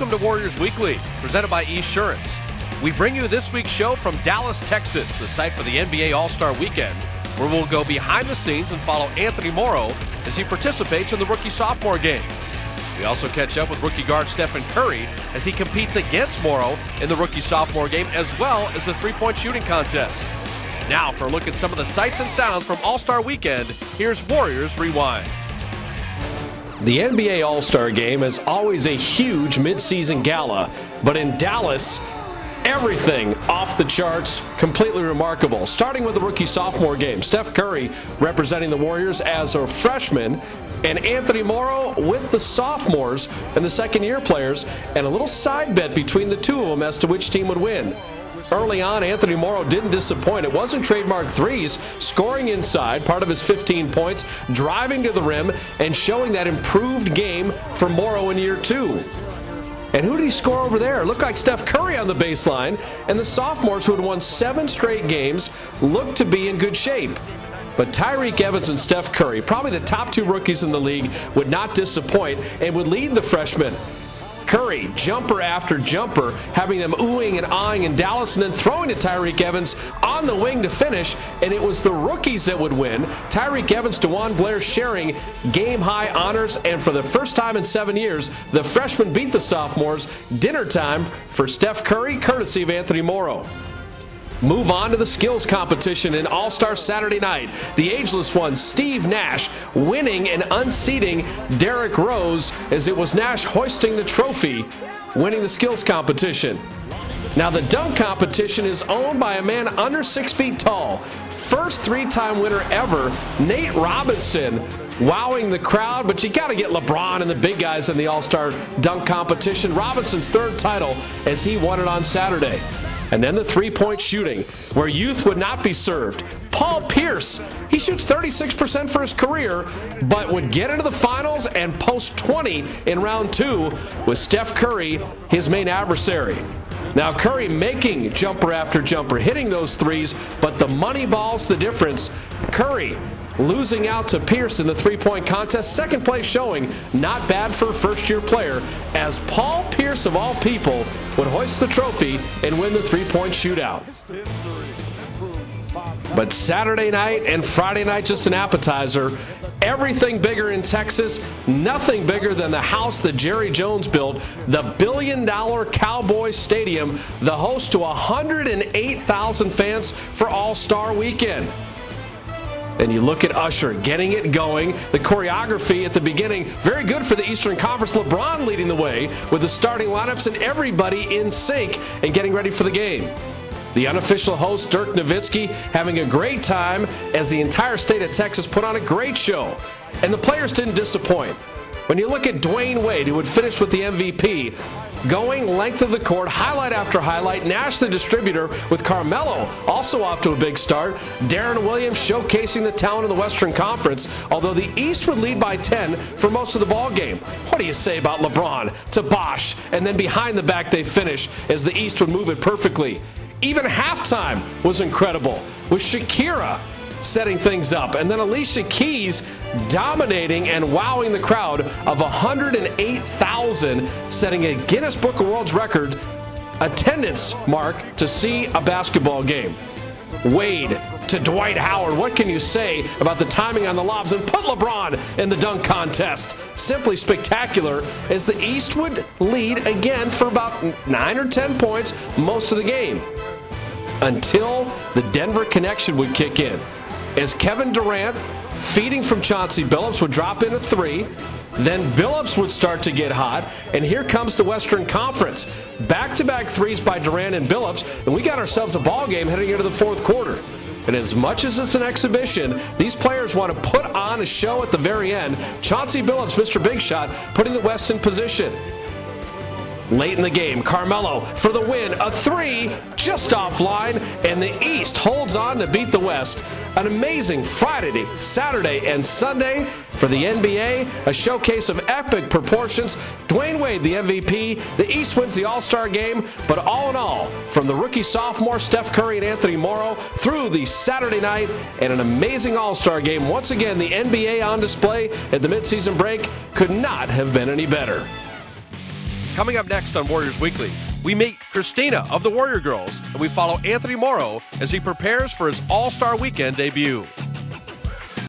Welcome to Warriors Weekly, presented by Esurance. We bring you this week's show from Dallas, Texas, the site for the NBA All-Star Weekend, where we'll go behind the scenes and follow Anthony Morrow as he participates in the rookie-sophomore game. We also catch up with rookie guard Stephen Curry as he competes against Morrow in the rookie-sophomore game, as well as the three-point shooting contest. Now, for a look at some of the sights and sounds from All-Star Weekend, here's Warriors Rewind. The NBA All-Star Game is always a huge midseason gala, but in Dallas, everything off the charts, completely remarkable. Starting with the rookie-sophomore game, Steph Curry representing the Warriors as a freshman, and Anthony Morrow with the sophomores and the second-year players, and a little side bet between the two of them as to which team would win. Early on, Anthony Morrow didn't disappoint. It wasn't trademark threes, scoring inside, part of his 15 points, driving to the rim, and showing that improved game for Morrow in year two. And who did he score over there? Looked like Steph Curry on the baseline, and the sophomores, who had won 7 straight games, looked to be in good shape. But Tyreke Evans and Steph Curry, probably the top 2 rookies in the league, would not disappoint and would lead the freshmen. Curry, jumper after jumper, having them oohing and aahing in Dallas, and then throwing to Tyreke Evans on the wing to finish, and it was the rookies that would win. Tyreke Evans, DeJuan Blair sharing game-high honors, and for the first time in 7 years, the freshmen beat the sophomores. Dinner time for Steph Curry, courtesy of Anthony Morrow. Move on to the skills competition in All-Star Saturday night. The ageless one, Steve Nash, winning and unseating Derrick Rose, as it was Nash hoisting the trophy, winning the skills competition. Now, the dunk competition is owned by a man under 6 feet tall. First 3-time winner ever, Nate Robinson, wowing the crowd, but you got to get LeBron and the big guys in the All-Star dunk competition. Robinson's 3rd title as he won it on Saturday. And then the three-point shooting, where youth would not be served. Paul Pierce, he shoots 36% for his career, but would get into the finals and post 20 in round 2 with Steph Curry, his main adversary. Now, Curry making jumper after jumper, hitting those threes, but the money ball's the difference. Curry losing out to Pierce in the three-point contest. Second place showing, not bad for a first-year player, as Paul Pierce, of all people, would hoist the trophy and win the three-point shootout. But Saturday night and Friday night, just an appetizer. Everything bigger in Texas, nothing bigger than the house that Jerry Jones built, the billion-dollar Cowboys Stadium, the host to 108,000 fans for All-Star Weekend. And you look at Usher getting it going. The choreography at the beginning, very good for the Eastern Conference. LeBron leading the way with the starting lineups and everybody in sync and getting ready for the game. The unofficial host, Dirk Nowitzki, having a great time as the entire state of Texas put on a great show. And the players didn't disappoint. When you look at Dwayne Wade, who would finish with the MVP, going length of the court, highlight after highlight. Nash, the distributor, with Carmelo also off to a big start. Darren Williams showcasing the talent of the Western Conference, although the East would lead by 10 for most of the ball game. What do you say about LeBron to Bosh, and then behind the back they finish as the East would move it perfectly. Even halftime was incredible, with Shakira setting things up, and then Alicia Keys dominating and wowing the crowd of 108,000, setting a Guinness Book of World Records attendance mark to see a basketball game. Wade to Dwight Howard. What can you say about the timing on the lobs? And put LeBron in the dunk contest. Simply spectacular, as the East would lead again for about 9 or 10 points most of the game, until the Denver connection would kick in, as Kevin Durant, feeding from Chauncey Billups, would drop in a 3. Then Billups would start to get hot, and here comes the Western Conference. Back-to-back threes by Durant and Billups, and we got ourselves a ball game heading into the 4th quarter. And as much as it's an exhibition, these players want to put on a show at the very end. Chauncey Billups, Mr. Big Shot, putting the West in position. Late in the game, Carmelo for the win, a 3 just offline, and the East holds on to beat the West. An amazing Friday, Saturday, and Sunday for the NBA, a showcase of epic proportions. Dwayne Wade, the MVP, the East wins the All-Star game, but all in all, from the rookie sophomore Steph Curry and Anthony Morrow through the Saturday night and an amazing All-Star game. Once again, the NBA on display at the midseason break could not have been any better. Coming up next on Warriors Weekly, we meet Christina of the Warrior Girls, and we follow Anthony Morrow as he prepares for his All-Star Weekend debut.